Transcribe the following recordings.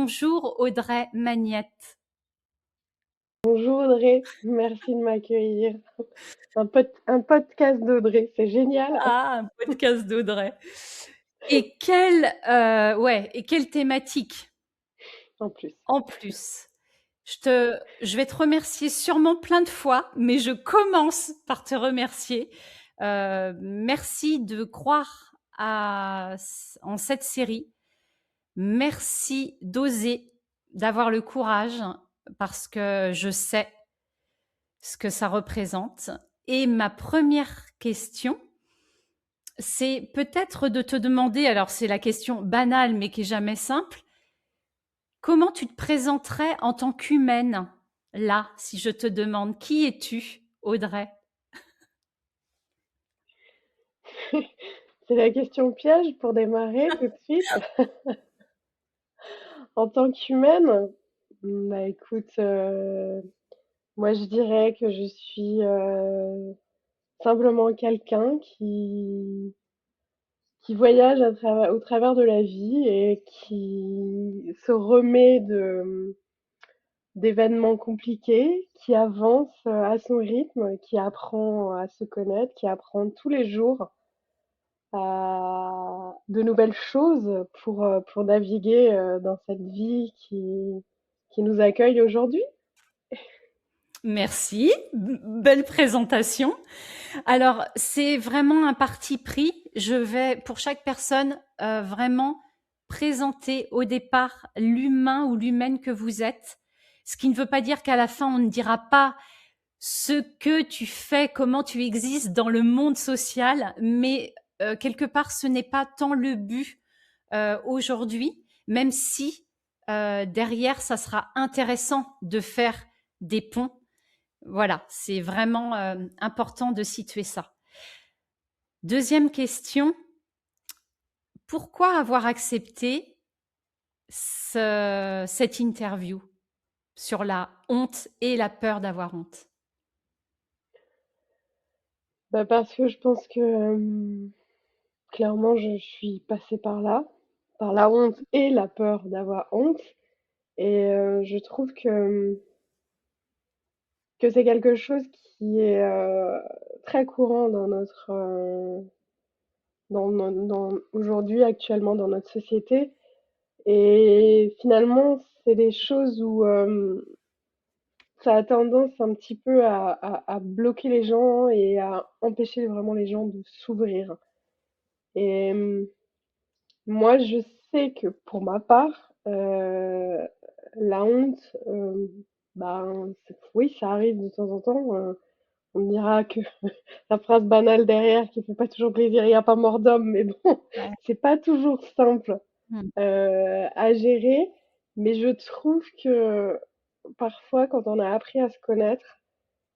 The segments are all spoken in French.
Bonjour Audrey Magnette. Bonjour Audrey, merci de m'accueillir. Un podcast d'Audrey, c'est génial. Ah, un podcast d'Audrey. Et quelle thématique En plus. en plus. Je vais te remercier sûrement plein de fois, mais je commence par te remercier. Merci de croire en cette série. Merci d'oser, d'avoir le courage, parce que je sais ce que ça représente. Et ma première question, c'est peut-être de te demander, alors c'est la question banale mais qui est jamais simple, comment tu te présenterais en tant qu'humaine là, si je te demande qui es-tu, Audrey? C'est la question piège pour démarrer tout de suite. En tant qu'humaine, bah écoute, moi je dirais que je suis simplement quelqu'un qui voyage au travers de la vie et qui se remet d'événements compliqués, qui avance à son rythme, qui apprend à se connaître, qui apprend tous les jours à de nouvelles choses pour naviguer dans cette vie qui nous accueille aujourd'hui. Merci, belle présentation. Alors, c'est vraiment un parti pris. Je vais, pour chaque personne, vraiment présenter au départ l'humain ou l'humaine que vous êtes. Ce qui ne veut pas dire qu'à la fin, on ne dira pas ce que tu fais, comment tu existes dans le monde social, mais quelque part, ce n'est pas tant le but aujourd'hui, même si derrière, ça sera intéressant de faire des ponts. Voilà, c'est vraiment important de situer ça. Deuxième question, pourquoi avoir accepté cette interview sur la honte et la peur d'avoir honte? Bah parce que je pense que clairement je suis passée par là, par la honte et la peur d'avoir honte. Et je trouve que c'est quelque chose qui est très courant dans aujourd'hui, actuellement, dans notre société. Et finalement, c'est des choses où ça a tendance un petit peu à bloquer les gens et à empêcher vraiment les gens de s'ouvrir. Et moi, je sais que pour ma part, la honte, ben, oui, ça arrive de temps en temps. On me dira que la phrase banale derrière qui fait pas toujours plaisir, il n'y a pas mort d'homme, mais bon, Ouais. c'est pas toujours simple Hmm. à gérer. Mais je trouve que parfois, quand on a appris à se connaître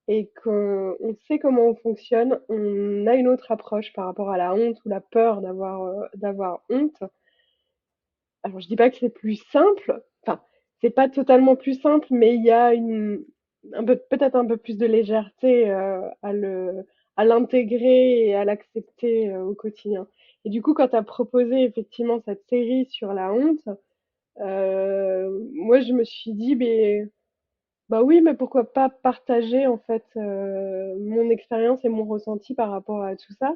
et qu'on sait comment on fonctionne, on a une autre approche par rapport à la honte ou la peur d'avoir honte. Alors, je dis pas que c'est plus simple, enfin, c'est pas totalement plus simple, mais il y a peut-être un peu plus de légèreté à l'intégrer et à l'accepter au quotidien. Et du coup, quand tu as proposé effectivement cette série sur la honte, moi je me suis dit, bah oui, mais pourquoi pas partager en fait mon expérience et mon ressenti par rapport à tout ça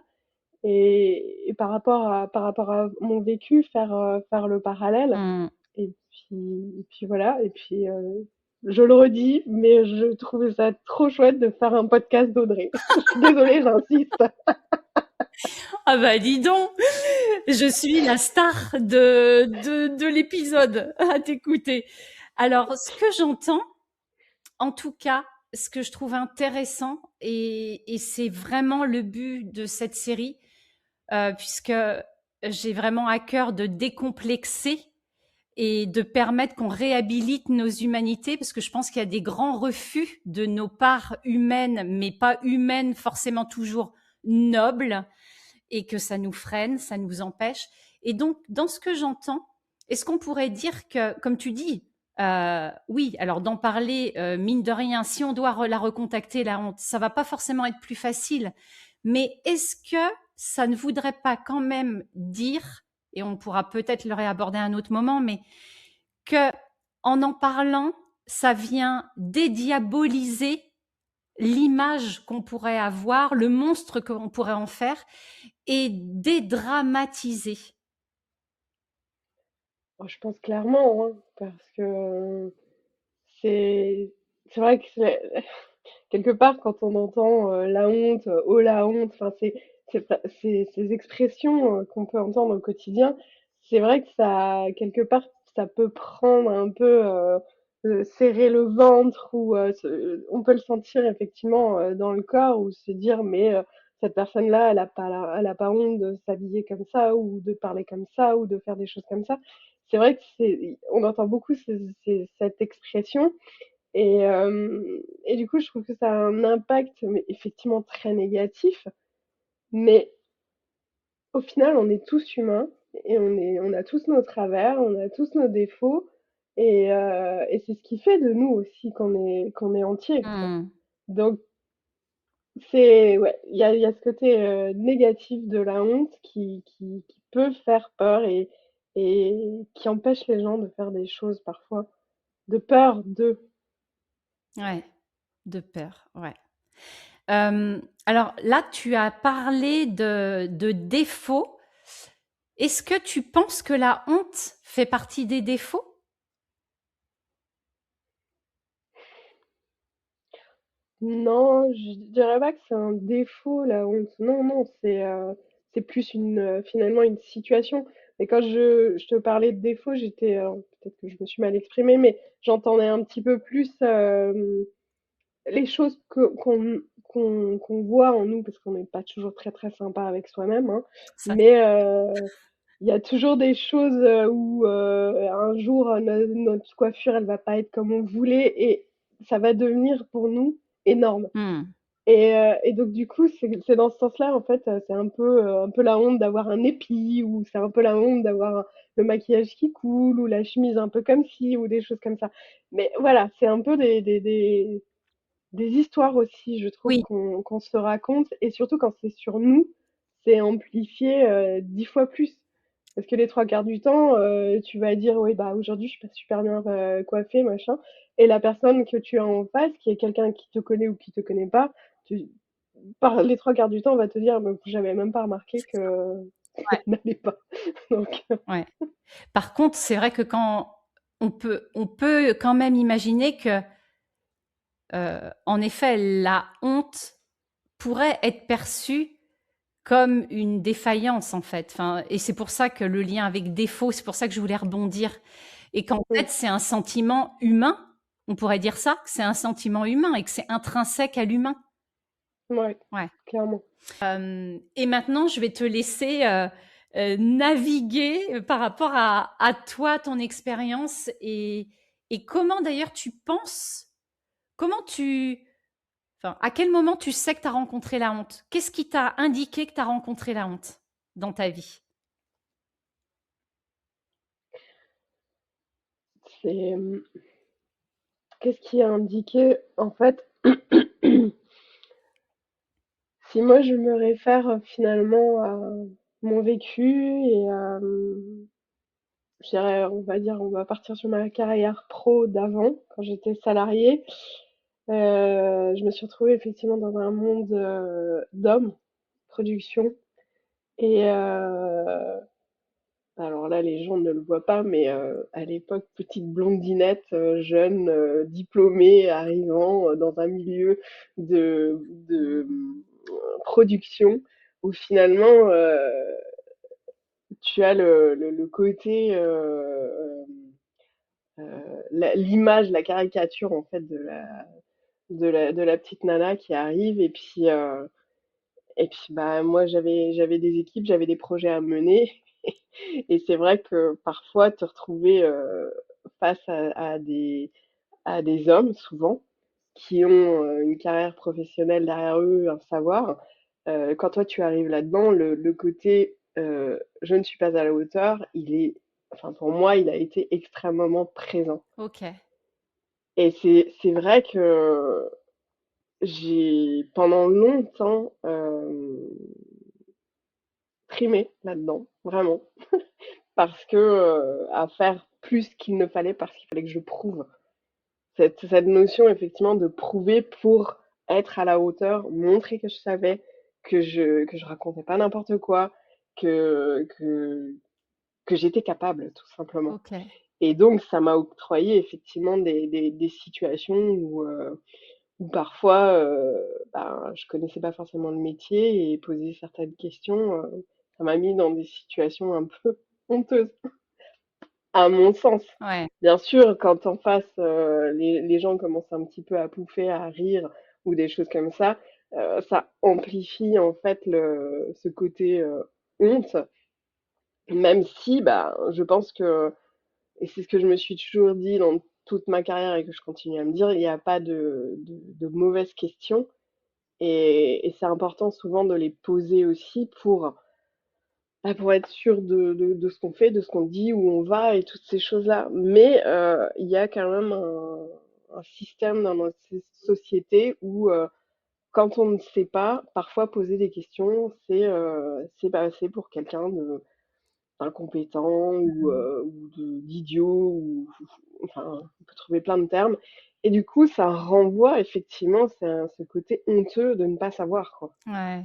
et par rapport à mon vécu, faire le parallèle. Hmm. Et puis voilà, et puis je le redis, mais je trouvais ça trop chouette de faire un podcast d'Audrey. Je suis désolée, j'insiste. Ah bah dis donc, je suis la star de l'épisode à t'écouter. Alors, ce que j'entends, en tout cas, ce que je trouve intéressant, et c'est vraiment le but de cette série, puisque j'ai vraiment à cœur de décomplexer et de permettre qu'on réhabilite nos humanités, parce que je pense qu'il y a des grands refus de nos parts humaines, mais pas humaines forcément toujours nobles, et que ça nous freine, ça nous empêche. Et donc, dans ce que j'entends, est-ce qu'on pourrait dire que, comme tu dis, oui, alors d'en parler, mine de rien, si on doit la recontacter, la honte, ça va pas forcément être plus facile, mais est-ce que ça ne voudrait pas quand même dire, et on pourra peut-être le réaborder à un autre moment, mais que en parlant, ça vient dédiaboliser l'image qu'on pourrait avoir, le monstre qu'on pourrait en faire et dédramatiser. Je pense clairement, hein, parce que c'est c'est vrai que quelque part quand on entend la honte, oh la honte, enfin ces expressions qu'on peut entendre au quotidien, c'est vrai que ça quelque part ça peut prendre un peu serrer le ventre ou on peut le sentir effectivement dans le corps ou se dire mais cette personne-là elle a pas honte de s'habiller comme ça ou de parler comme ça ou de faire des choses comme ça. C'est vrai que on entend beaucoup cette expression et du coup, je trouve que ça a un impact, mais effectivement très négatif. Mais au final, on est tous humains et on a tous nos travers, on a tous nos défauts. Et c'est ce qui fait de nous aussi qu'on est entier, quoi. Mmh. Donc, ouais, il y a ce côté négatif de la honte qui peut faire peur et qui empêche les gens de faire des choses parfois, de peur de. Ouais, de peur, ouais. Alors là, tu as parlé de défauts. Est-ce que tu penses que la honte fait partie des défauts? Non, je dirais pas que c'est un défaut, la honte. Non, non, c'est plus finalement une situation. Et quand je te parlais de défaut, peut-être que je me suis mal exprimée, mais j'entendais un petit peu plus les choses qu'on voit en nous, parce qu'on n'est pas toujours très très sympa avec soi-même, hein. Ça, Mais il y a toujours des choses où un jour notre coiffure elle va pas être comme on voulait et ça va devenir pour nous énorme. mmh. Et donc du coup c'est dans ce sens-là en fait c'est un peu la honte d'avoir un épi ou c'est un peu la honte d'avoir le maquillage qui coule ou la chemise un peu comme ci ou des choses comme ça. Mais voilà, c'est un peu des histoires aussi, je trouve, Oui, qu'on se raconte, et surtout quand c'est sur nous, c'est amplifié 10 fois plus. Parce que les trois quarts du temps, tu vas dire, oui, bah aujourd'hui, je suis pas super bien coiffée, machin. Et la personne que tu as en face, qui est quelqu'un qui te connaît ou qui te connaît pas, tu, par les trois quarts du temps, on va te dire, mais j'avais même pas remarqué c'est ça, que ça ouais, n'allait pas. Donc, ouais. Par contre, c'est vrai que quand on peut quand même imaginer que, en effet, la honte pourrait être perçue comme une défaillance, en fait. Enfin, et c'est pour ça que le lien avec défaut, c'est pour ça que je voulais rebondir. Et qu'en mm, fait, c'est un sentiment humain. On pourrait dire ça, que c'est un sentiment humain et que c'est intrinsèque à l'humain. ouais, Ouais. clairement. Et maintenant, je vais te laisser naviguer par rapport à toi, ton expérience et comment d'ailleurs tu penses, comment tu, enfin, à quel moment tu sais que tu as rencontré la honte? Qu'est-ce qui t'a indiqué que tu as rencontré la honte dans ta vie? C'est, qu'est-ce qui a indiqué, en fait, si moi je me réfère finalement à mon vécu et à, je dirais, on va dire, on va partir sur ma carrière pro d'avant, quand j'étais salariée, je me suis retrouvée effectivement dans un monde d'hommes, production. Et alors là, les gens ne le voient pas, mais à l'époque, petite blondinette, jeune, diplômée, arrivant dans un milieu de production, où finalement, tu as le côté, l'image, la caricature en fait de la petite nana qui arrive, et puis bah moi j'avais des équipes, j'avais des projets à mener. Et c'est vrai que parfois te retrouver face à des hommes souvent qui ont une carrière professionnelle derrière eux, un savoir. Quand toi tu arrives là-dedans, le côté je ne suis pas à la hauteur, enfin pour moi, il a été extrêmement présent. Ok. Et c'est vrai que j'ai pendant longtemps trimé là-dedans, vraiment, parce que à faire plus qu'il ne fallait parce qu'il fallait que je prouve. Cette notion effectivement de prouver pour être à la hauteur, montrer que je savais, que je racontais pas n'importe quoi, que, que, que j'étais capable, tout simplement. Ok. Et donc, ça m'a octroyé effectivement des situations où parfois, ben, je connaissais pas forcément le métier et poser certaines questions, ça m'a mis dans des situations un peu honteuses, à mon sens. Ouais. Bien sûr, quand en face, les gens commencent un petit peu à pouffer, à rire ou des choses comme ça amplifie en fait ce côté honte, même si, bah, je pense que, et c'est ce que je me suis toujours dit dans toute ma carrière et que je continue à me dire, il n'y a pas de mauvaises questions. Et c'est important souvent de les poser aussi pour être sûr de ce qu'on fait, de ce qu'on dit, où on va et toutes ces choses-là. Mais il y a quand même un système dans notre société où quand on ne sait pas, parfois poser des questions, c'est passer pour quelqu'un d'incompétent ou d'idiot, ou enfin, on peut trouver plein de termes. Et du coup, ça renvoie effectivement ce côté honteux de ne pas savoir, quoi. Ouais.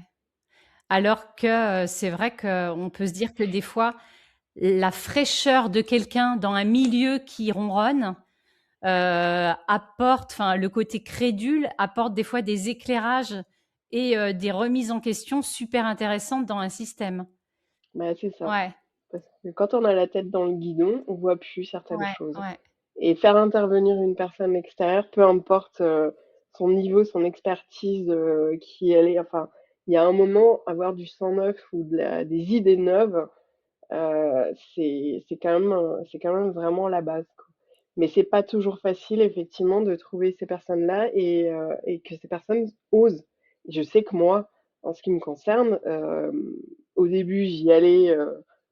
Alors que c'est vrai qu'on peut se dire que des fois, la fraîcheur de quelqu'un dans un milieu qui ronronne apporte, enfin, le côté crédule apporte des fois des éclairages et des remises en question super intéressantes dans un système. Bah, c'est ça. Ouais, Parce que quand on a la tête dans le guidon, on voit plus certaines ouais, choses. ouais. Et faire intervenir une personne extérieure, peu importe son niveau, son expertise, qui elle est, enfin, il y a un moment, avoir du sang neuf ou des idées neuves, c'est quand même, c'est quand même vraiment la base, quoi. Mais c'est pas toujours facile, effectivement, de trouver ces personnes-là et que ces personnes osent. Je sais que moi, en ce qui me concerne, au début, j'y allais,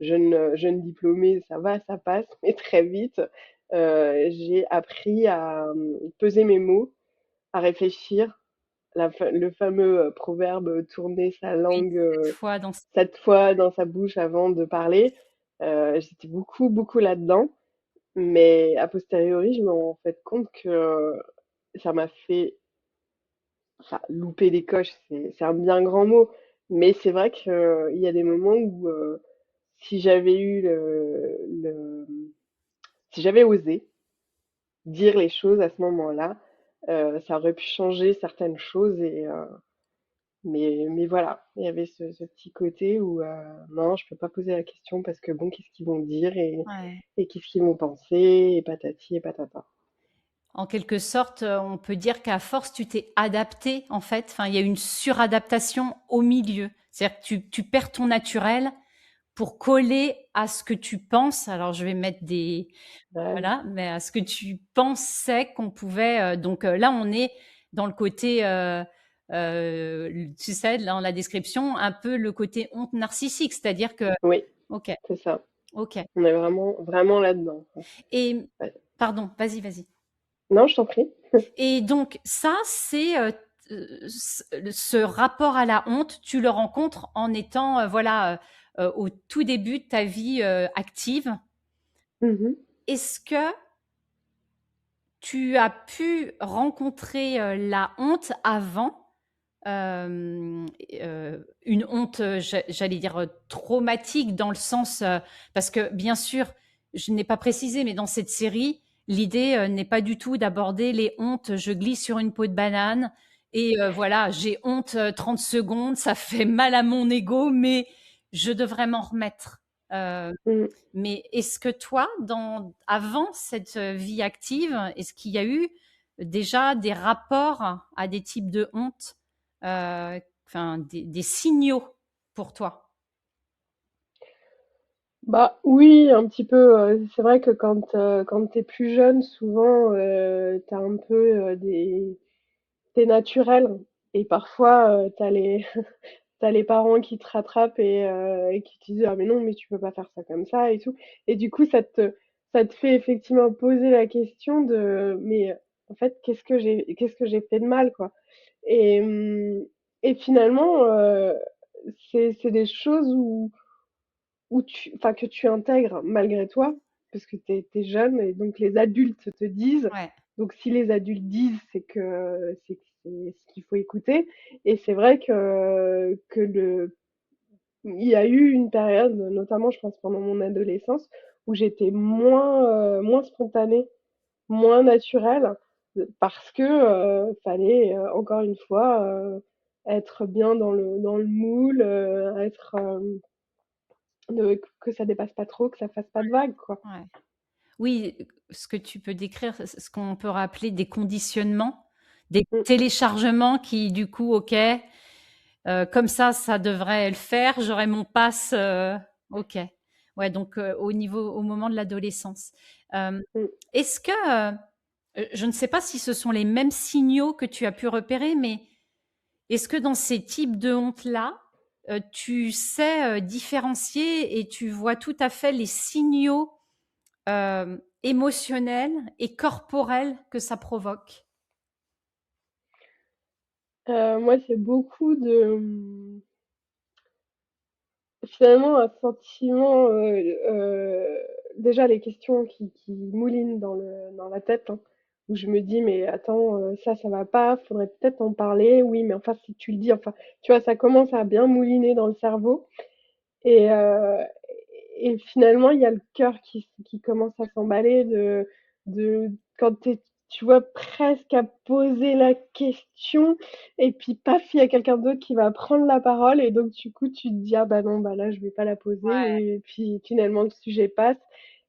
jeune diplômée, ça va, ça passe, mais très vite, j'ai appris à peser mes mots, à réfléchir. Le fameux proverbe tourner sa Oui, langue cette fois dans ce 7 fois dans sa bouche avant de parler. J'étais beaucoup, beaucoup là-dedans. Mais a posteriori, je me rends en fait compte que ça m'a fait, enfin, louper des coches, c'est un bien grand mot. Mais c'est vrai qu'il y a des moments où si j'avais eu si j'avais osé dire les choses à ce moment-là, ça aurait pu changer certaines choses. Mais voilà, il y avait ce petit côté où non, je peux pas poser la question parce que bon, qu'est-ce qu'ils vont dire ouais. et qu'est-ce qu'ils vont penser et patati et patata. En quelque sorte, on peut dire qu'à force, tu t'es adapté, en fait. Enfin, il y a une suradaptation au milieu. C'est-à-dire que tu perds ton naturel pour coller à ce que tu penses. Alors, je vais mettre des, Ouais, voilà, mais à ce que tu pensais qu'on pouvait. Donc là, on est dans le côté, tu sais, dans la description, un peu le côté honte narcissique. C'est-à-dire que, oui, ok, c'est ça. ok. On est vraiment, vraiment là-dedans, quoi. Et, Ouais. pardon, vas-y, vas-y. Non, je t'en prie. Et donc ça, c'est ce rapport à la honte, tu le rencontres en étant voilà au tout début de ta vie active. Mhm. Est-ce que tu as pu rencontrer la honte avant une honte, j'allais dire traumatique dans le sens parce que bien sûr, je n'ai pas précisé, mais dans cette série, l'idée n'est pas du tout d'aborder les hontes. Je glisse sur une peau de banane et voilà, j'ai honte 30 secondes, ça fait mal à mon ego, mais je devrais m'en remettre. Euh, Mm. mais est-ce que toi, avant cette vie active, est-ce qu'il y a eu déjà des rapports à des types de honte, enfin des signaux pour toi? Bah oui, un petit peu. C'est vrai que quand t'es plus jeune, souvent t'as un peu t'es naturel et parfois t'as les parents qui te rattrapent et qui te disent ah mais non mais tu peux pas faire ça comme ça et tout. Et du coup ça te fait effectivement poser la question de mais en fait qu'est-ce que j'ai fait de mal quoi. Et et finalement c'est des choses où enfin que tu intègres malgré toi, parce que t'es jeune et donc les adultes te disent. Ouais, Donc si les adultes disent, c'est que c'est ce qu'il faut écouter. Et c'est vrai il y a eu une période, notamment je pense pendant mon adolescence, où j'étais moins spontanée, moins naturelle, parce que fallait encore une fois être bien dans le moule, que ça dépasse pas trop, que ça fasse pas de vagues, quoi. ouais. Oui, ce que tu peux décrire, ce qu'on peut rappeler des conditionnements, des Mm, téléchargements qui, du coup, OK, comme ça devrait le faire, j'aurai mon pass, OK. Ouais, donc au moment de l'adolescence. mm. Est-ce que, je ne sais pas si ce sont les mêmes signaux que tu as pu repérer, mais est-ce que dans ces types de honte-là, tu sais, différencier et tu vois tout à fait les signaux, émotionnels et corporels que ça provoque? Moi, c'est beaucoup finalement un sentiment, déjà les questions qui moulinent dans la tête, hein, où je me dis: «Mais attends, ça va pas, faudrait peut-être en parler. Oui, mais enfin si tu le dis», enfin, tu vois? Ça commence à bien mouliner dans le cerveau. Et, et finalement, il y a le cœur qui commence à s'emballer de quand tu vois, presque à poser la question, et puis paf, il y a quelqu'un d'autre qui va prendre la parole, et donc du coup, tu te dis, ah bah non, bah là, je vais pas la poser, et puis finalement, le sujet passe.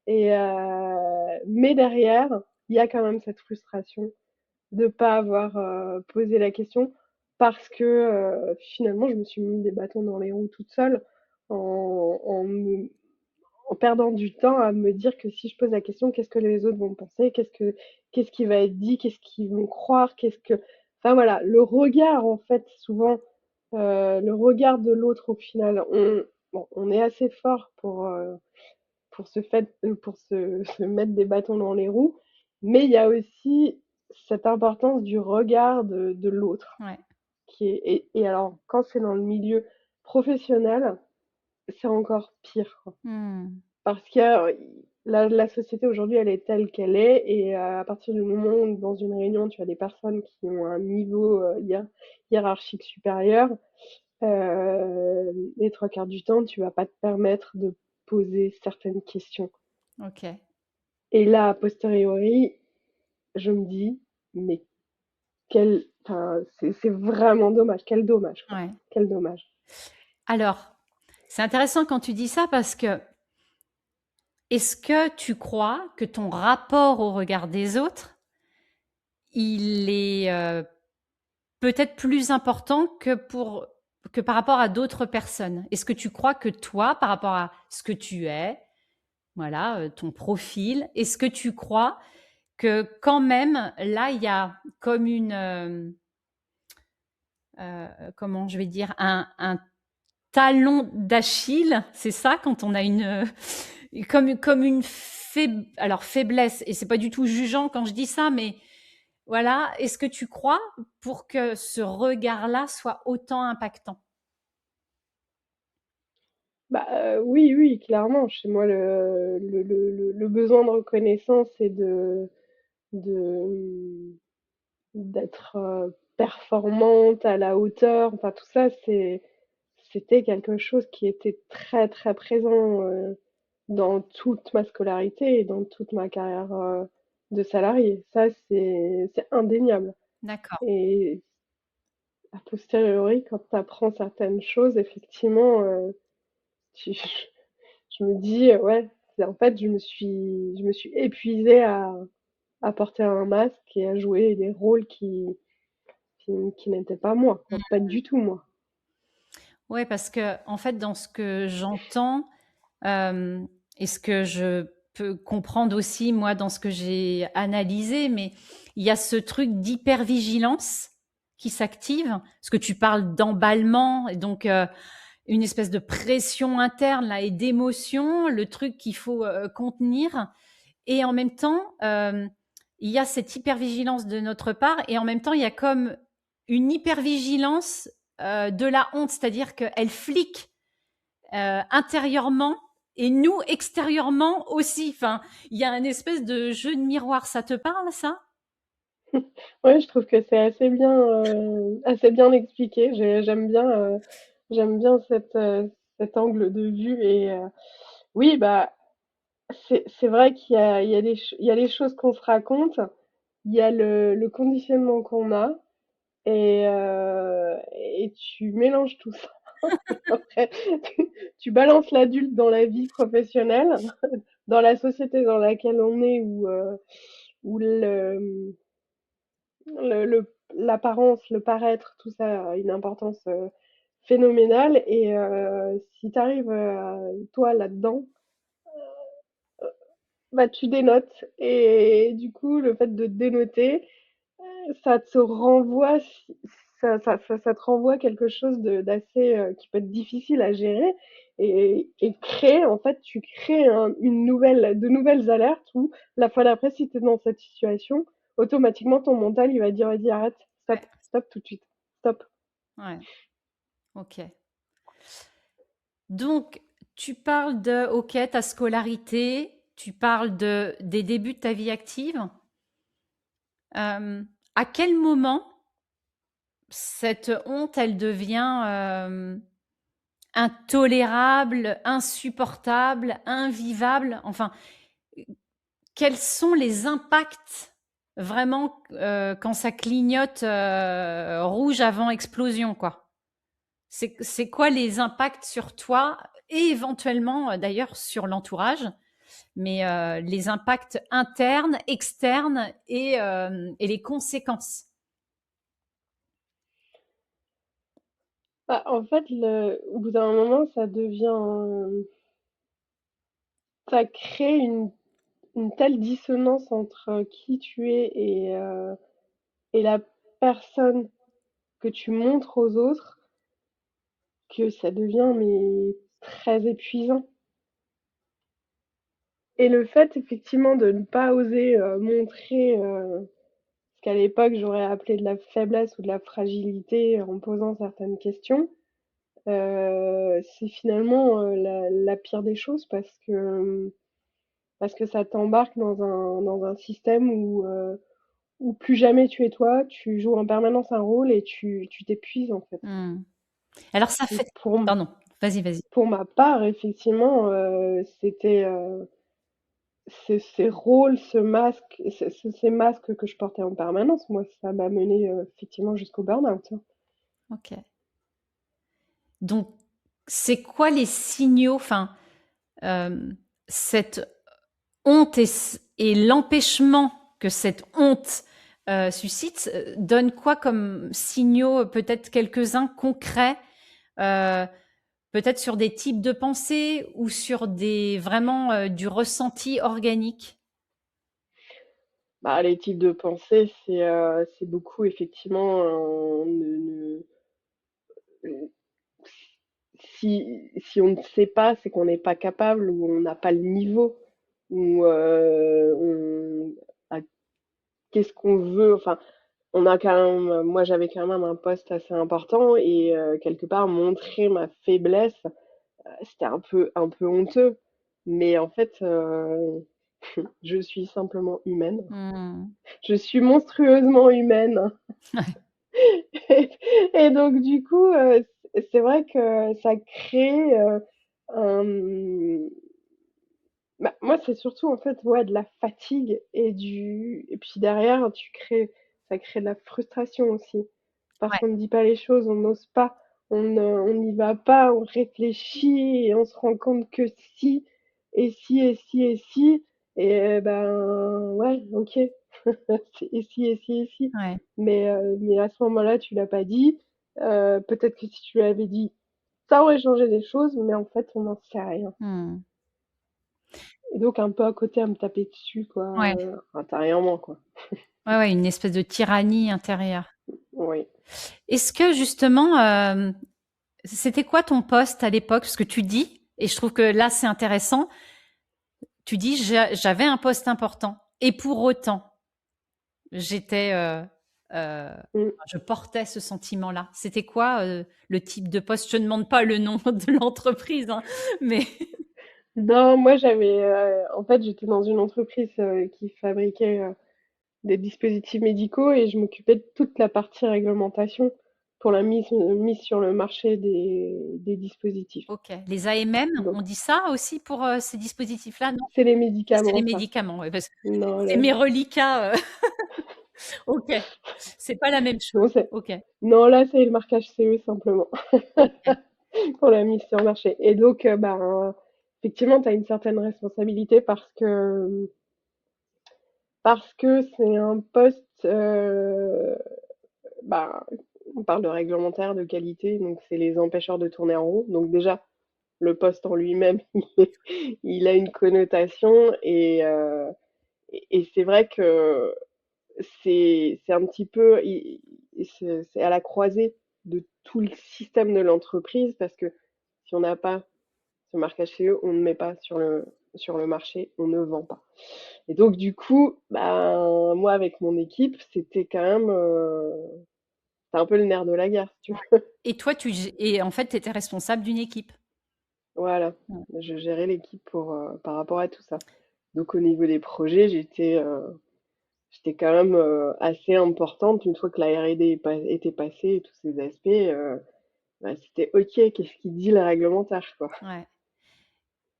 Mais derrière, il y a quand même cette frustration de pas avoir posé la question, parce que finalement je me suis mis des bâtons dans les roues toute seule en perdant du temps à me dire que si je pose la question, qu'est-ce que les autres vont penser, qu'est-ce qui va être dit, qu'est-ce qu'ils vont croire, enfin voilà, le regard en fait, souvent le regard de l'autre, au final, bon, on est assez fort pour se mettre des bâtons dans les roues, mais il y a aussi cette importance du regard de l'autre, Ouais. et alors, quand c'est dans le milieu professionnel, c'est encore pire, quoi. Mmh. Parce que la société aujourd'hui, elle est telle qu'elle est, et à partir du moment où dans une réunion, tu as des personnes qui ont un niveau hiérarchique supérieur, les trois quarts du temps, tu vas pas te permettre de poser certaines questions. OK. Et là, a posteriori, je me dis, mais enfin, c'est vraiment dommage. Quel dommage, quoi. Ouais. Quel dommage. Alors, c'est intéressant quand tu dis ça parce que est-ce que tu crois que ton rapport au regard des autres, il est, peut-être plus important que par rapport à d'autres personnes? Est-ce que tu crois que toi, par rapport à ce que tu es, voilà, ton profil, est-ce que tu crois que quand même, là, il y a comme comment je vais dire? Un talon d'Achille, c'est ça quand on a comme une faiblesse, et c'est pas du tout jugeant quand je dis ça, mais voilà, est-ce que tu crois pour que ce regard-là soit autant impactant? Bah, oui, oui, clairement. Chez moi, le besoin de reconnaissance et de d'être performante, à la hauteur, enfin tout ça, c'était quelque chose qui était très très présent dans toute ma scolarité et dans toute ma carrière de salarié. Ça, c'est indéniable. D'accord. Et a posteriori, quand tu apprends certaines choses, effectivement, tu- je me dis, ouais, en fait, je me suis épuisée à porter un masque et à jouer des rôles qui n'étaient pas moi, quoi, pas du tout moi. Ouais, parce que en fait, dans ce que j'entends, et ce que je peux comprendre aussi, moi, dans ce que j'ai analysé, mais il y a ce truc d'hypervigilance qui s'active, parce que tu parles d'emballement et donc une espèce de pression interne là et d'émotion, le truc qu'il faut, contenir, et en même temps, il y a cette hypervigilance de notre part, et en même temps, il y a comme une hypervigilance, de la honte, c'est-à-dire qu'elle flique intérieurement, et nous extérieurement aussi. Enfin, il y a une espèce de jeu de miroir. Ça te parle, ça? Ouais, je trouve que c'est assez bien expliqué. J'aime bien cet angle de vue et oui, bah, c'est vrai il y a les choses qu'on se raconte, il y a le conditionnement qu'on a et tu mélanges tout ça. Après, tu balances l'adulte dans la vie professionnelle, dans la société dans laquelle on est où l'apparence, le paraître, tout ça a une importance phénoménale. Et si tu arrives, toi, là-dedans, bah, tu dénotes. Et du coup, le fait de dénoter, ça te renvoie, ça te renvoie quelque chose d'assez, qui peut être difficile à gérer. Et créer, en fait, tu crées de nouvelles alertes où la fois d'après, si tu es dans cette situation, automatiquement, ton mental, il va dire, vas-y, arrête, stop, stop tout de suite, stop. Ouais, ok. Donc, tu parles de, ok, ta scolarité, tu parles des débuts de ta vie active. À quel moment cette honte, elle devient intolérable, insupportable, invivable? Enfin, quels sont les impacts vraiment quand ça clignote rouge avant explosion, quoi? C'est quoi les impacts sur toi et éventuellement d'ailleurs sur l'entourage, mais les impacts internes, externes et les conséquences? Bah, en fait, au bout d'un moment, ça crée une telle dissonance entre qui tu es et la personne que tu montres aux autres que ça devient mais très épuisant. Et le fait effectivement de ne pas oser montrer ce qu'à l'époque j'aurais appelé de la faiblesse ou de la fragilité en posant certaines questions, c'est finalement la pire des choses parce que ça t'embarque dans un système où plus jamais tu es toi, tu joues en permanence un rôle et tu t'épuises en fait. Hmm. Alors ça Et fait... Pardon, vas-y, vas-y. pour ma part, effectivement, c'était ces rôles, ce masque, ces masques que je portais en permanence, moi, ça m'a mené effectivement jusqu'au burn-out, hein. Ok. Donc, c'est quoi les signaux, enfin, cette honte et l'empêchement que cette honte suscite donne quoi comme signaux, peut-être quelques-uns concrets, euh, peut-être sur des types de pensées ou sur des vraiment du ressenti organique? Bah, les types de pensée, c'est beaucoup effectivement si on ne sait pas, c'est qu'on n'est pas capable ou on n'a pas le niveau ou ah, qu'est-ce qu'on veut, enfin, on a quand même, moi j'avais quand même un poste assez important et quelque part montrer ma faiblesse, c'était un peu honteux. Mais en fait, je suis simplement humaine. Hmm. Je suis monstrueusement humaine. Et, et donc du coup, c'est vrai que ça crée un... Bah, moi, c'est surtout en fait ouais, de la fatigue et puis derrière, ça crée de la frustration aussi. Parce Ouais. qu'on ne dit pas les choses, on n'ose pas, on n'y va pas, on réfléchit et on se rend compte que si, et si, et si, et si, et ben ouais, ok, et si, et si, et si. Ouais. Mais à ce moment-là, tu l'as pas dit. Peut-être que si tu l'avais dit, ça aurait changé des choses, mais en fait, on n'en sait rien. Hmm. Et donc un peu à côté à me taper dessus, quoi, Ouais. intérieurement, quoi. Ouais, ouais, une espèce de tyrannie intérieure. Oui. Est-ce que justement, c'était quoi ton poste à l'époque? Parce que tu dis, et je trouve que là c'est intéressant, tu dis j'avais un poste important et pour autant j'étais, Mm. je portais ce sentiment-là. C'était quoi le type de poste? Je ne demande pas le nom de l'entreprise, hein, mais Non, moi j'avais, en fait, j'étais dans une entreprise qui fabriquait des dispositifs médicaux et je m'occupais de toute la partie réglementation pour la mise sur le marché des dispositifs. OK. Les AMM, Donc, on dit ça aussi pour, ces dispositifs-là, non? c'est les C'est les médicaments, ça. médicaments, ouais, parce que Non, c'est mes reliquats, OK. C'est pas la même chose. non, OK, non, là, c'est le marquage CE simplement OK. pour la mise sur le marché. Et donc, ben, effectivement, tu as une certaine responsabilité parce que c'est un poste, bah, on parle de réglementaire, de qualité, donc c'est les empêcheurs de tourner en rond. Donc déjà, le poste en lui-même, il a une connotation et c'est vrai que c'est un petit peu, c'est à la croisée de tout le système de l'entreprise parce que si on n'a pas ce marquage CE, on ne met pas sur le marché, on ne vend pas. Et donc du coup, ben, moi avec mon équipe, c'était quand même, c'est un peu le nerf de la guerre, si tu veux. Et toi, et en fait, tu étais responsable d'une équipe? Voilà, Ouais. je gérais l'équipe par rapport à tout ça. Donc au niveau des projets, j'étais quand même assez importante une fois que la R&D était passée et tous ces aspects. Bah, c'était OK, qu'est-ce qu'il dit le réglementaire, quoi. Ouais.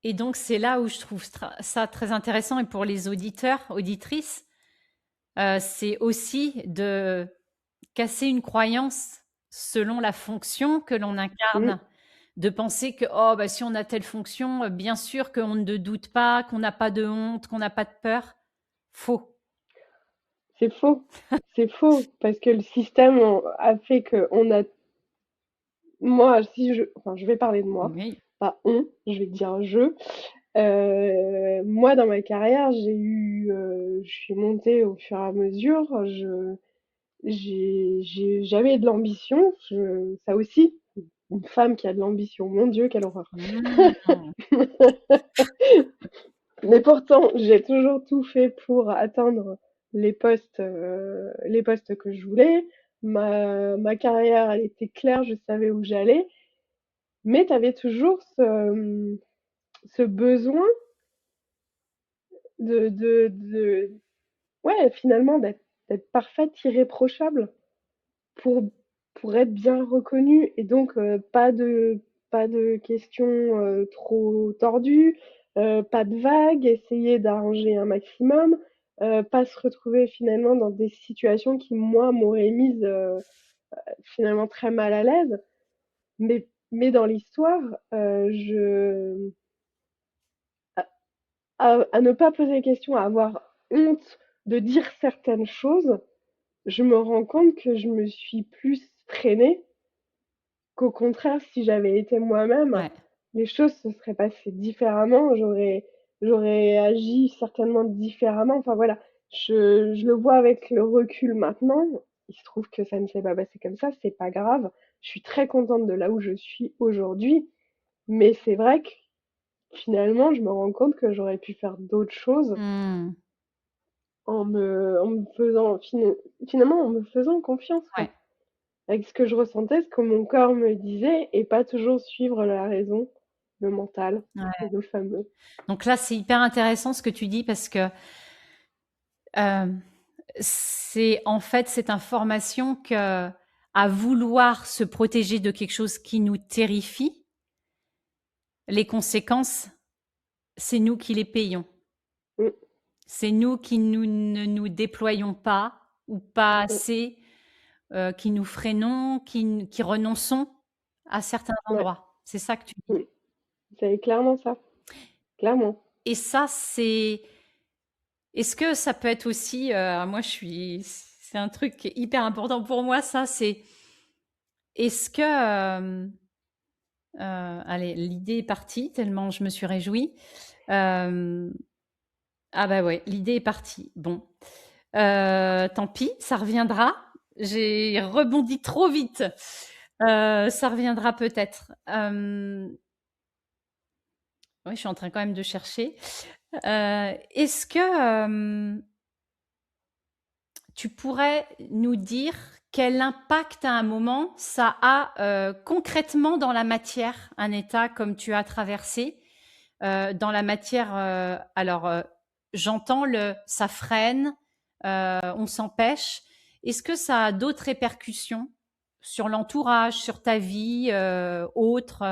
Et donc, c'est là où je trouve ça très intéressant et pour les auditeurs, auditrices, c'est aussi de casser une croyance selon la fonction que l'on Mm, incarne, de penser que oh bah si on a telle fonction, bien sûr qu'on ne doute pas, qu'on n'a pas de honte, qu'on n'a pas de peur. Faux. c'est faux, c'est faux, parce que le système a fait que on a, moi, si je, enfin, je vais parler de moi, Oui. pas on, je vais dire je. Moi, dans ma carrière, je suis montée au fur et à mesure. J'avais de l'ambition. Ça aussi, une femme qui a de l'ambition, mon Dieu, quelle horreur. Mmh. Mais pourtant, j'ai toujours tout fait pour atteindre les postes que je voulais. Ma carrière, elle était claire, je savais où j'allais. Mais tu avais toujours ce besoin de ouais, finalement, d'être parfaite, irréprochable pour, pour être bien reconnue. Et donc, pas de questions trop tordues, pas de vagues, essayer d'arranger un maximum, pas se retrouver finalement dans des situations qui, moi, m'auraient mise finalement très mal à l'aise. Mais dans l'histoire, à ne pas poser de questions, à avoir honte de dire certaines choses, je me rends compte que je me suis plus freinée qu'au contraire, si j'avais été moi-même, Ouais. les choses se seraient passées différemment, j'aurais agi certainement différemment. Enfin voilà, je le vois avec le recul maintenant. Il se trouve que ça ne s'est pas passé comme ça, c'est pas grave. Je suis très contente de là où je suis aujourd'hui, mais c'est vrai que finalement, je me rends compte que j'aurais pu faire d'autres choses Mmh. en me faisant, finalement, en me faisant confiance, Ouais. quoi. Avec ce que je ressentais, ce que mon corps me disait, et pas toujours suivre la raison, le mental, Ouais. le fameux. Donc là, c'est hyper intéressant ce que tu dis parce que c'est en fait cette information que à vouloir se protéger de quelque chose qui nous terrifie, les conséquences, c'est nous qui les payons. Mm, C'est nous qui ne nous déployons pas ou pas mm, assez, qui nous freinons, qui renonçons à certains ouais, endroits. C'est ça que tu dis. mm. C'est clairement ça, clairement. Et ça, c'est est-ce que ça peut être aussi, moi je suis c'est un truc qui est hyper important pour moi ça, c'est est-ce que, allez, l'idée est partie tellement je me suis réjouie. Hem, ah bah ouais, l'idée est partie. Bon, tant pis, ça reviendra. J'ai rebondi trop vite. Ça reviendra peut-être. Oui, je suis en train quand même de chercher. Est-ce que, tu pourrais nous dire quel impact à un moment ça a concrètement dans la matière, un état comme tu as traversé, dans la matière. Alors, j'entends le ça freine, on s'empêche. Est-ce que ça a d'autres répercussions sur l'entourage, sur ta vie autre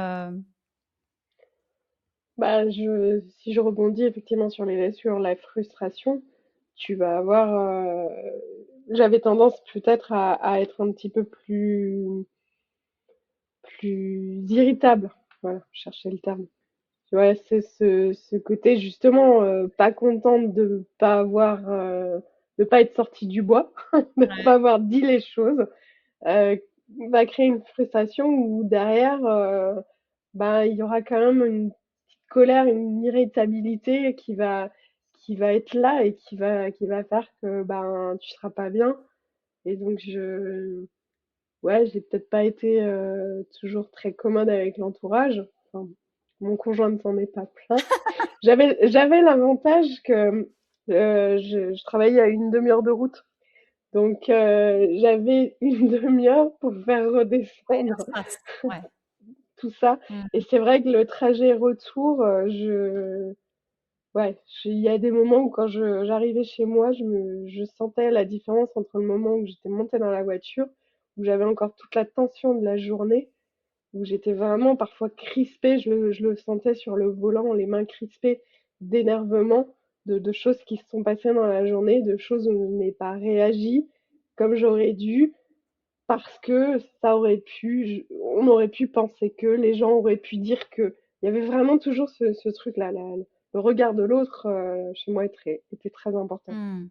Bah, si je rebondis effectivement sur la frustration, tu vas avoir. J'avais tendance peut-être à être un petit peu plus irritable. Voilà, je cherchais le terme. Tu vois, c'est ce côté justement pas contente de pas être sortie du bois, de pas avoir dit les choses, euh, va créer une frustration où derrière, ben, il y aura quand même une petite colère, une irritabilité qui va être là et qui va faire que ben, tu seras pas bien. Et donc, ouais, j'ai peut-être pas été toujours très commode avec l'entourage. Enfin, mon conjoint ne s'en est pas plaint. J'avais l'avantage que je travaillais à une demi-heure de route. Donc, j'avais une demi-heure pour faire redescendre ça, ouais. tout ça. Et Mm. c'est vrai que le trajet retour, ouais, il y a des moments où quand j'arrivais chez moi, je sentais la différence entre le moment où j'étais montée dans la voiture, où j'avais encore toute la tension de la journée, où j'étais vraiment parfois crispée, je le sentais sur le volant, les mains crispées d'énervement, de choses qui se sont passées dans la journée, de choses où je n'ai pas réagi comme j'aurais dû, parce que on aurait pu penser que, les gens auraient pu dire que. Il y avait vraiment toujours ce truc-là, le regard de l'autre chez moi était très important. Mm.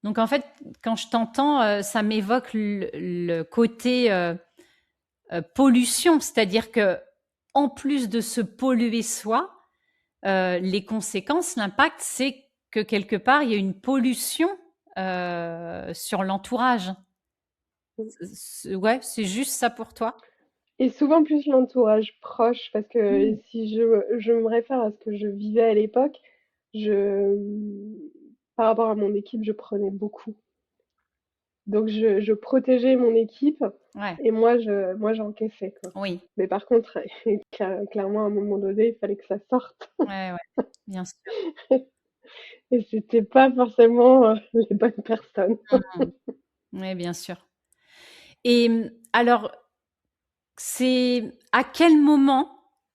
Donc en fait, quand je t'entends, ça m'évoque le côté pollution, c'est-à-dire que en plus de se polluer soi, les conséquences, l'impact, c'est que quelque part, il y a une pollution sur l'entourage. Ouais, c'est juste ça pour toi? Et souvent plus l'entourage proche, parce que Mm. si je me réfère à ce que je vivais à l'époque, je, par rapport à mon équipe, je prenais beaucoup. Donc je protégeais mon équipe Ouais, et moi j'encaissais quoi. oui, Mais par contre, clairement à un moment donné, il fallait que ça sorte ouais, ouais, bien sûr. et c'était pas forcément les bonnes personnes. Mm. Oui, bien sûr. Et alors, c'est à quel moment,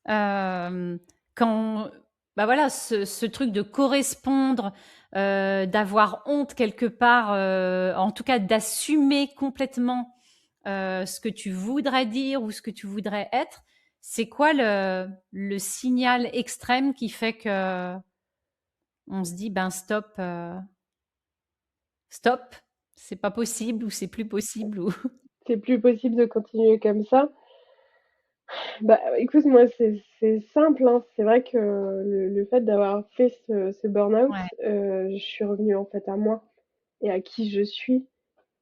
quand bah, voilà, ce truc de correspondre, d'avoir honte quelque part, en tout cas d'assumer complètement, ce que tu voudrais dire ou ce que tu voudrais être, c'est quoi le signal extrême qui fait qu'on se dit: «Ben stop, stop, c'est pas possible» ou «C'est plus possible» ou C'est plus possible de continuer comme ça. Bah écoute, moi c'est simple, hein. C'est vrai que le fait d'avoir fait ce burn-out, ouais, je suis revenue en fait à moi et à qui je suis.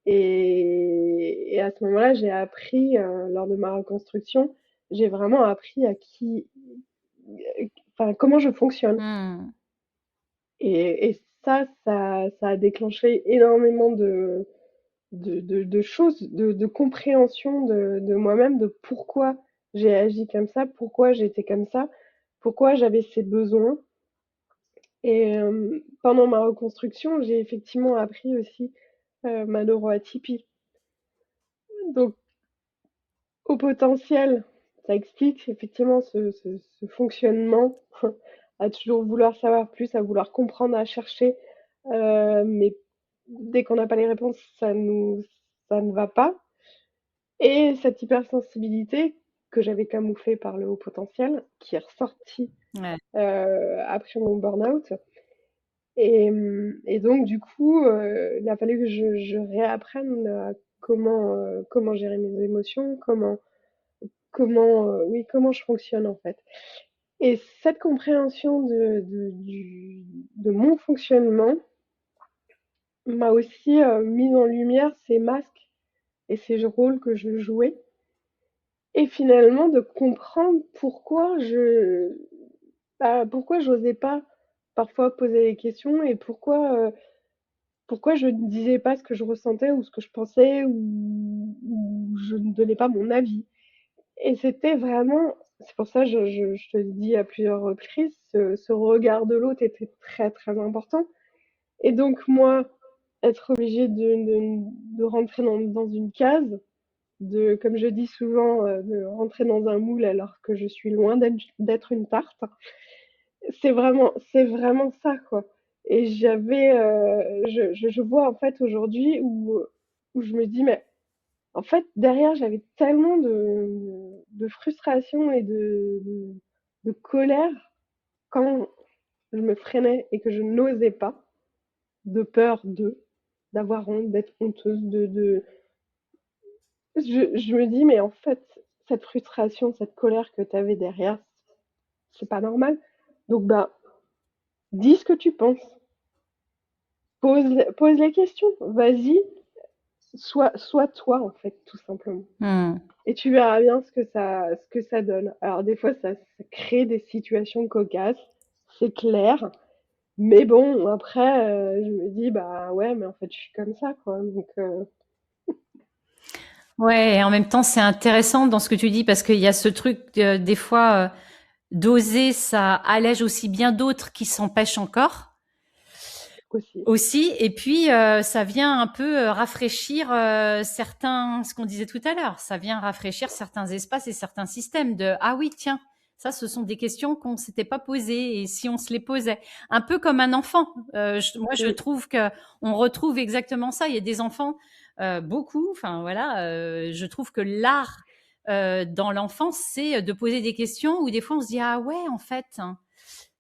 Et à ce moment-là, j'ai appris, lors de ma reconstruction, j'ai vraiment appris enfin, comment je fonctionne. mmh, Et ça a déclenché énormément de choses, de compréhension de moi-même, de pourquoi j'ai agi comme ça, pourquoi j'étais comme ça, pourquoi j'avais ces besoins. Et pendant ma reconstruction, j'ai effectivement appris aussi ma neuroatypie. Donc, au potentiel, ça explique effectivement ce fonctionnement à toujours vouloir savoir plus, à vouloir comprendre, à chercher, mais dès qu'on n'a pas les réponses, ça ne va pas. Et cette hypersensibilité que j'avais camouflée par le haut potentiel, qui est ressortie ouais, après mon burn-out. Et donc, du coup, il a fallu que je réapprenne comment gérer mes émotions, oui, comment je fonctionne en fait. Et cette compréhension de mon fonctionnement m'a aussi mis en lumière ces masques et ces rôles que je jouais. Et finalement, de comprendre pourquoi j'osais pas parfois poser des questions et pourquoi je ne disais pas ce que je ressentais ou ce que je pensais ou je ne donnais pas mon avis. Et c'était vraiment c'est pour ça, je te le dis à plusieurs reprises, ce regard de l'autre était très très important. Et donc moi, être obligée de rentrer dans une case, comme je dis souvent, de rentrer dans un moule alors que je suis loin d'être une tarte, c'est vraiment ça, quoi. Et je vois en fait aujourd'hui où je me dis, mais en fait, derrière, j'avais tellement de frustration et de colère quand je me freinais et que je n'osais pas, de peur d'avoir honte, d'être honteuse, je me dis, mais en fait, cette frustration, cette colère que tu avais derrière, c'est pas normal. Donc, bah, dis ce que tu penses. Pose les questions. Vas-y, sois toi, en fait, tout simplement. Hmm. Et tu verras bien ce que ça donne. Alors, des fois, ça crée des situations cocasses, c'est clair. Mais bon, après, je me dis, bah ouais, mais en fait, je suis comme ça, quoi. Donc, Ouais, et en même temps, c'est intéressant dans ce que tu dis parce qu'il y a ce truc, des fois, d'oser, ça allège aussi bien d'autres qui s'empêchent encore. aussi. Aussi, et puis ça vient un peu rafraîchir certains, ce qu'on disait tout à l'heure, ça vient rafraîchir certains espaces et certains systèmes de ah oui tiens, ça ce sont des questions qu'on s'était pas posées et si on se les posait, un peu comme un enfant. Moi je Mm. trouve que on retrouve exactement ça. Il y a des enfants beaucoup, enfin voilà, je trouve que l'art dans l'enfance c'est de poser des questions où des fois on se dit ah ouais en fait. Hein,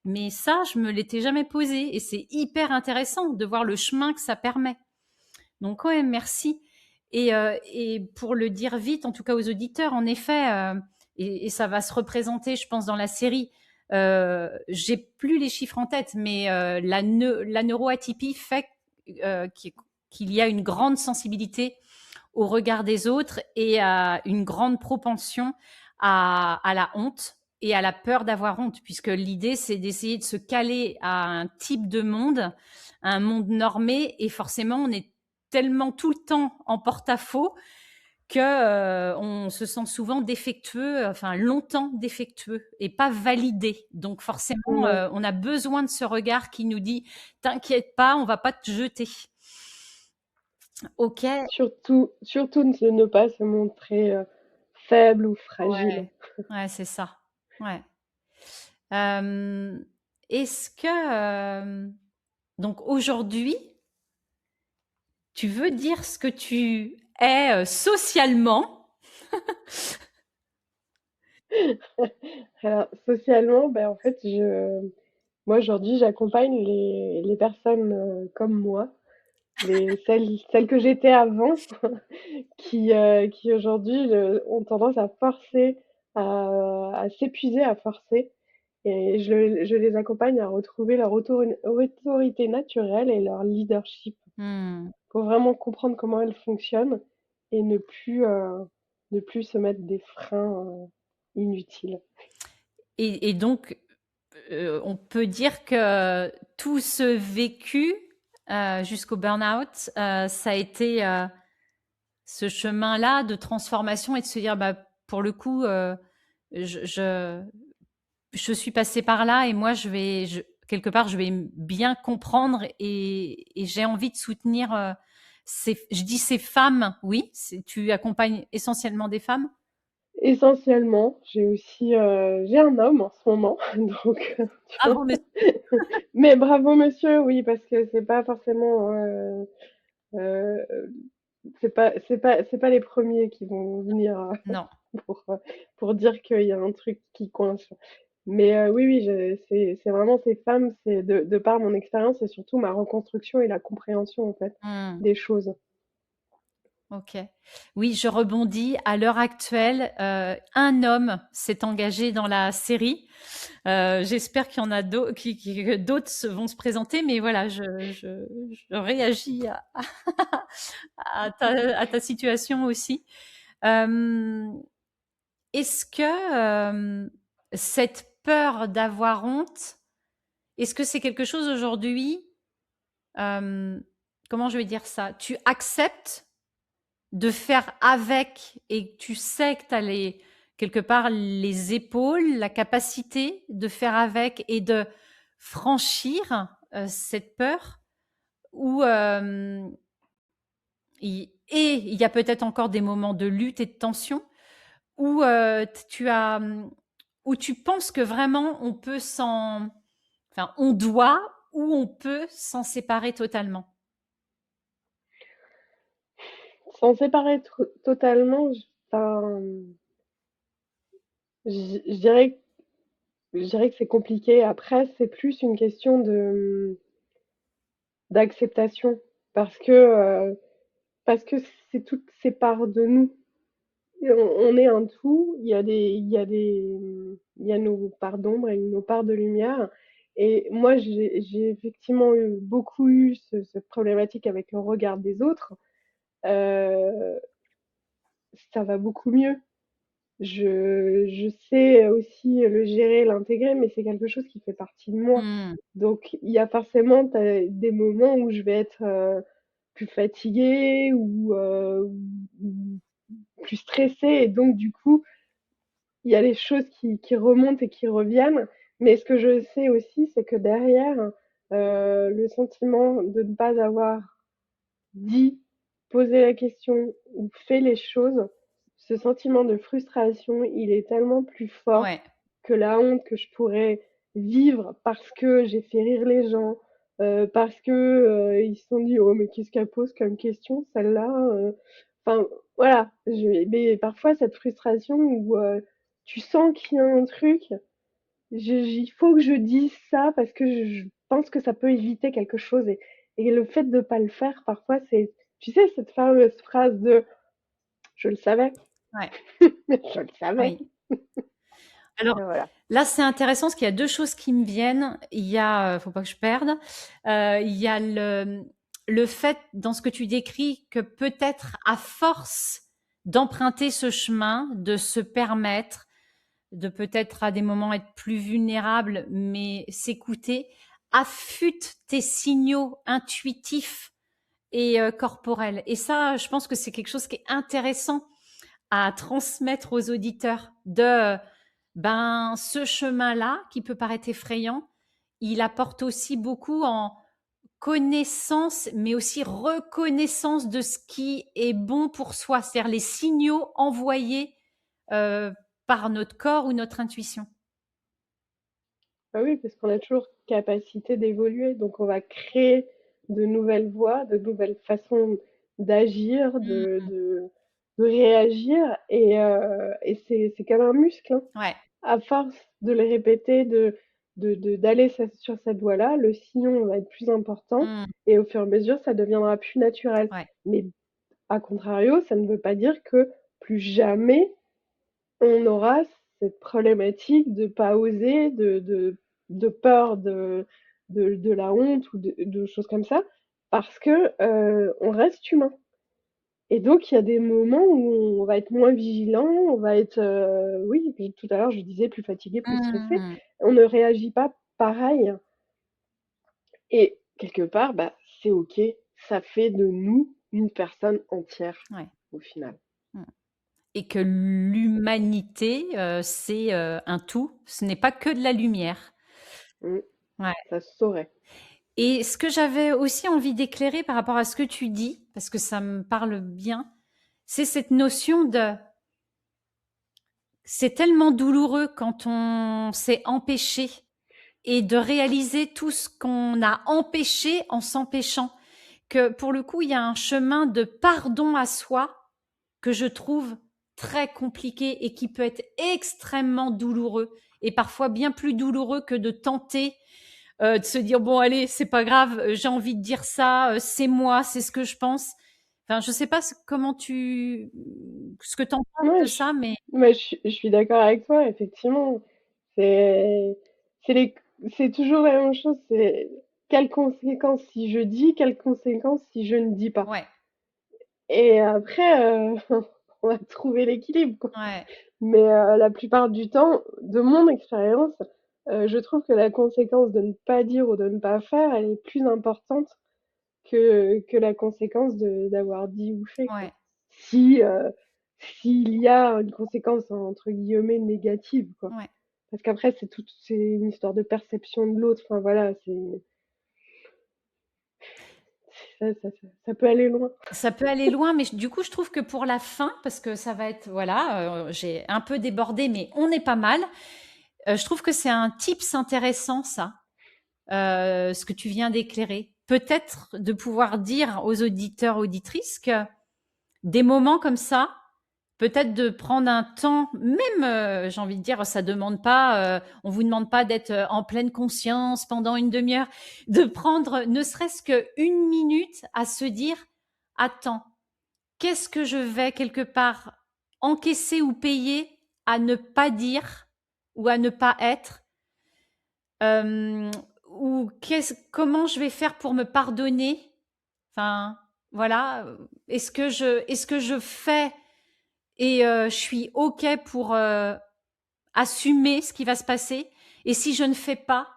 mais ça, je me l'étais jamais posé et c'est hyper intéressant de voir le chemin que ça permet. Donc ouais, merci. Et pour le dire vite, en tout cas aux auditeurs, en effet, et ça va se représenter, je pense, dans la série. J'ai plus les chiffres en tête, mais la neuroatypie fait qu'il y a une grande sensibilité au regard des autres et à une grande propension à la honte et à la peur d'avoir honte, puisque l'idée, c'est d'essayer de se caler à un type de monde, un monde normé, et forcément, on est tellement tout le temps en porte-à-faux que on se sent souvent défectueux, enfin longtemps défectueux et pas validé. Donc forcément, Ouais. on a besoin de ce regard qui nous dit t'inquiète pas, on va pas te jeter. Ok. Surtout ne pas se montrer faible ou fragile. Ouais, ouais, c'est ça. Ouais. Euh, Est-ce que donc aujourd'hui, tu veux dire ce que tu es socialement? Alors, socialement, ben, en fait, moi aujourd'hui, j'accompagne les personnes comme moi, celles que j'étais avant, qui aujourd'hui ont tendance à forcer, à s'épuiser, à forcer. Et je les accompagne à retrouver leur autorité naturelle et leur leadership Hmm. pour vraiment comprendre comment elles fonctionnent et ne plus se mettre des freins inutiles. Et donc, on peut dire que tout ce vécu jusqu'au burn-out, ça a été ce chemin-là de transformation et de se dire, bah, pour le coup, je, je, je suis passée par là et moi, quelque part, je vais bien comprendre et j'ai envie de soutenir je dis ces femmes, oui, tu accompagnes essentiellement des femmes. Essentiellement, j'ai un homme en ce moment, donc tu vois. Bravo, monsieur. Mais bravo monsieur, oui, parce que c'est pas forcément, euh, c'est pas les premiers qui vont venir Non. pour, euh, pour dire qu'il y a un truc qui coince. Mais oui, oui, c'est vraiment ces femmes, c'est de par mon expérience et surtout ma reconstruction et la compréhension en fait Hmm. des choses. Ok. Oui, je rebondis. À l'heure actuelle, un homme s'est engagé dans la série. J'espère qu'il y en a d'autres, que d'autres vont se présenter, mais voilà, je réagis à ta situation aussi. Euh, Est-ce que cette peur d'avoir honte, est-ce que c'est quelque chose aujourd'hui, euh, comment je vais dire ça? Tu acceptes de faire avec et tu sais que tu as quelque part les épaules, la capacité de faire avec et de franchir cette peur ou il y a peut-être encore des moments de lutte et de tension où tu as où tu penses que vraiment on peut s'en enfin on doit ou on peut s'en séparer totalement. S'en séparer totalement, enfin, je dirais, je dirais que c'est compliqué. Après, c'est plus une question d'acceptation parce que c'est toutes ces parts de nous. Et on est un tout. Il y a nos parts d'ombre et nos parts de lumière. Et moi, j'ai effectivement beaucoup eu cette problématique avec le regard des autres. Euh, Ça va beaucoup mieux. Je sais aussi le gérer, l'intégrer, mais c'est quelque chose qui fait partie de moi. Mmh. Donc, il y a forcément des moments où je vais être plus fatiguée ou plus stressée. Et donc, du coup, il y a les choses qui remontent et qui reviennent. Mais ce que je sais aussi, c'est que derrière, le sentiment de ne pas avoir dit, posé la question ou fait les choses, ce sentiment de frustration, il est tellement plus fort Ouais. que la honte que je pourrais vivre parce que j'ai fait rire les gens, parce que ils se sont dit oh mais qu'est-ce qu'elle pose comme question celle-là. Enfin voilà, mais parfois cette frustration où tu sens qu'il y a un truc, il faut que je dise ça parce que je pense que ça peut éviter quelque chose. Et le fait de pas le faire, parfois, c'est, tu sais, cette fameuse phrase de je le savais, Ouais. je le savais. Oui. Alors Et voilà. là, c'est intéressant parce qu'il y a 2 choses qui me viennent. Il y a, faut pas que je perde, il y a le fait dans ce que tu décris que peut-être à force d'emprunter ce chemin, de se permettre, de peut-être à des moments être plus vulnérable, mais s'écouter, affûte tes signaux intuitifs et corporels. Et ça, je pense que c'est quelque chose qui est intéressant à transmettre aux auditeurs de ben ce chemin-là qui peut paraître effrayant, il apporte aussi beaucoup en connaissance, mais aussi reconnaissance de ce qui est bon pour soi, c'est-à-dire les signaux envoyés euh, par notre corps ou notre intuition. Bah oui, parce qu'on a toujours capacité d'évoluer, donc on va créer de nouvelles voies, de nouvelles façons d'agir, Mmh. de réagir, et c'est comme un muscle, hein. Ouais. À force de le répéter, d'aller sur cette voie-là, le sillon va être plus important Mmh. et au fur et à mesure, ça deviendra plus naturel. Ouais. Mais à contrario, ça ne veut pas dire que plus jamais on aura cette problématique de pas oser, de peur de la honte ou de choses comme ça, parce que on reste humain. Et donc, il y a des moments où on va être moins vigilant, on va être, oui, puis tout à l'heure, je disais plus fatigué, plus stressé. Mmh. On ne réagit pas pareil. Et quelque part, bah, c'est OK. Ça fait de nous une personne entière Ouais. au final. Mmh. Et que l'humanité, c'est un tout, ce n'est pas que de la lumière. Mm, Ouais. ça se saurait. Et ce que j'avais aussi envie d'éclairer par rapport à ce que tu dis, parce que ça me parle bien, c'est cette notion de c'est tellement douloureux quand on s'est empêché et de réaliser tout ce qu'on a empêché en s'empêchant, que pour le coup, il y a un chemin de pardon à soi que je trouve très compliqué et qui peut être extrêmement douloureux et parfois bien plus douloureux que de tenter de se dire bon allez c'est pas grave j'ai envie de dire ça c'est moi c'est ce que je pense enfin je sais pas comment tu ce que tu en penses Ouais, de ça mais je suis d'accord avec toi, effectivement. C'est, c'est les, c'est toujours la même chose. C'est quelles conséquences si je dis, quelles conséquences si je ne dis pas. ouais Et après, on va trouver l'équilibre, quoi. ouais Mais la plupart du temps, de mon expérience, je trouve que la conséquence de ne pas dire ou de ne pas faire, elle est plus importante que la conséquence d'avoir dit ou fait, quoi. ouais Si s'il y a une conséquence entre guillemets négative, quoi. Ouais. Parce qu'après, c'est une histoire de perception de l'autre. Enfin voilà, ça peut aller loin. Ça peut aller loin, mais du coup, je trouve que pour la fin, parce que ça va être, voilà, j'ai un peu débordé, mais on est pas mal. Je trouve que c'est un tips intéressant, ça, ce que tu viens d'éclairer. Peut-être de pouvoir dire aux auditeurs, auditrices que des moments comme ça, peut-être de prendre un temps, même, j'ai envie de dire, ça demande pas, on vous demande pas d'être en pleine conscience pendant une demi-heure, de prendre ne serait-ce qu'une minute à se dire, attends, qu'est-ce que je vais quelque part encaisser ou payer à ne pas dire ou à ne pas être, euh, ou comment je vais faire pour me pardonner. Enfin, voilà. Est-ce que je fais et je suis OK pour assumer ce qui va se passer? Et si je ne fais pas,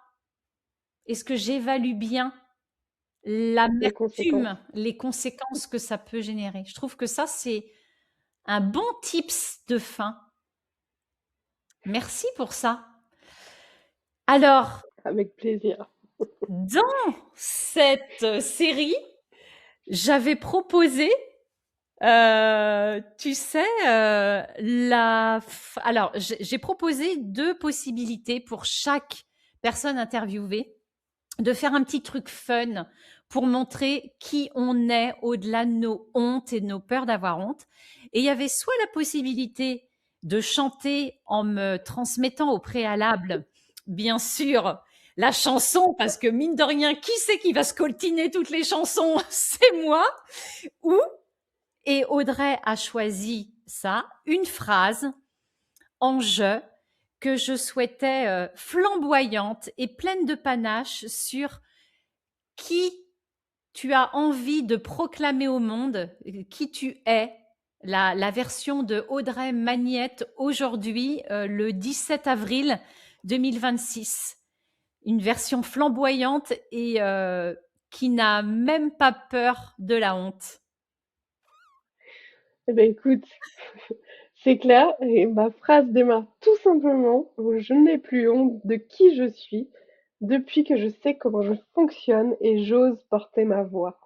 est-ce que j'évalue bien Les conséquences. l'amertume, les conséquences que ça peut générer? Je trouve que ça, c'est un bon tips de fin. Merci pour ça. Alors, Avec plaisir. dans cette série, j'avais proposé, tu sais, alors j'ai proposé 2 possibilités pour chaque personne interviewée, de faire un petit truc fun pour montrer qui on est au-delà de nos hontes et de nos peurs d'avoir honte. Et il y avait soit la possibilité de chanter en me transmettant au préalable, bien sûr, la chanson, parce que mine de rien, qui c'est qui va scoltiner toutes les chansons? C'est moi. Ou, et Audrey a choisi ça, une phrase en jeu que je souhaitais flamboyante et pleine de panache sur qui tu as envie de proclamer au monde, qui tu es, la version de Audrey Magnette aujourd'hui, le 17 avril 2026. Une version flamboyante et qui n'a même pas peur de la honte. Eh ben écoute, c'est clair, et ma phrase démarre tout simplement: je n'ai plus honte de qui je suis depuis que je sais comment je fonctionne et j'ose porter ma voix.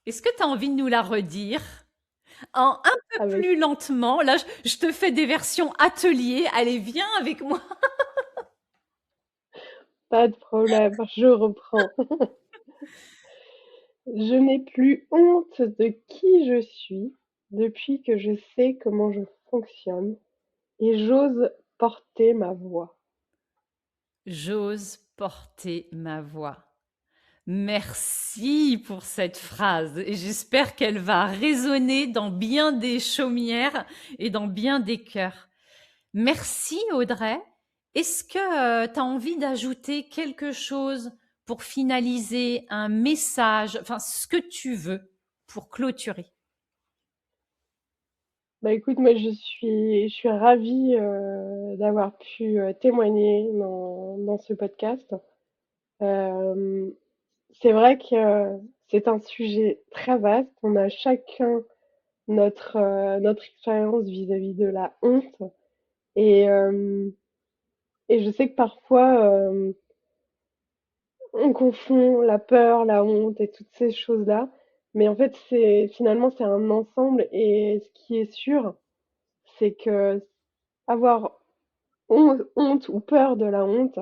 Est-ce que tu as envie de nous la redire en un peu Avec plus lentement? Là, je te fais des versions atelier. Allez, viens avec moi. pas de problème, je reprends. Je n'ai plus honte de qui je suis depuis que je sais comment je fonctionne et j'ose porter ma voix. J'ose porter ma voix. Merci pour cette phrase et j'espère qu'elle va résonner dans bien des chaumières et dans bien des cœurs. Merci Audrey. Est-ce que tu as envie d'ajouter quelque chose pour finaliser, un message, enfin ce que tu veux pour clôturer? Bah écoute, moi je suis ravie d'avoir pu témoigner dans ce podcast. Euh, c'est vrai que c'est un sujet très vaste. On a chacun notre expérience vis-à-vis de la honte. Et, euh, et je sais que parfois, on confond la peur, la honte et toutes ces choses-là. Mais en fait, finalement, c'est un ensemble. Et ce qui est sûr, c'est que avoir honte ou peur de la honte,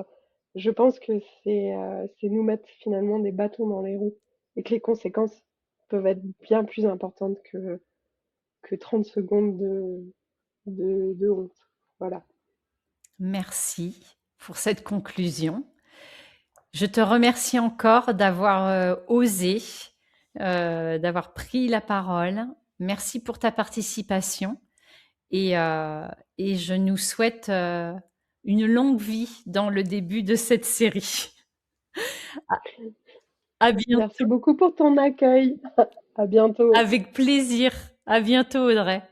je pense que c'est nous mettre finalement des bâtons dans les roues et que les conséquences peuvent être bien plus importantes que 30 secondes de honte. Voilà. Merci pour cette conclusion. Je te remercie encore d'avoir osé, d'avoir pris la parole. Merci pour ta participation et, euh, et je nous souhaite une longue vie dans le début de cette série. À Merci bientôt. beaucoup pour ton accueil. À bientôt. Avec plaisir. À bientôt, Audrey.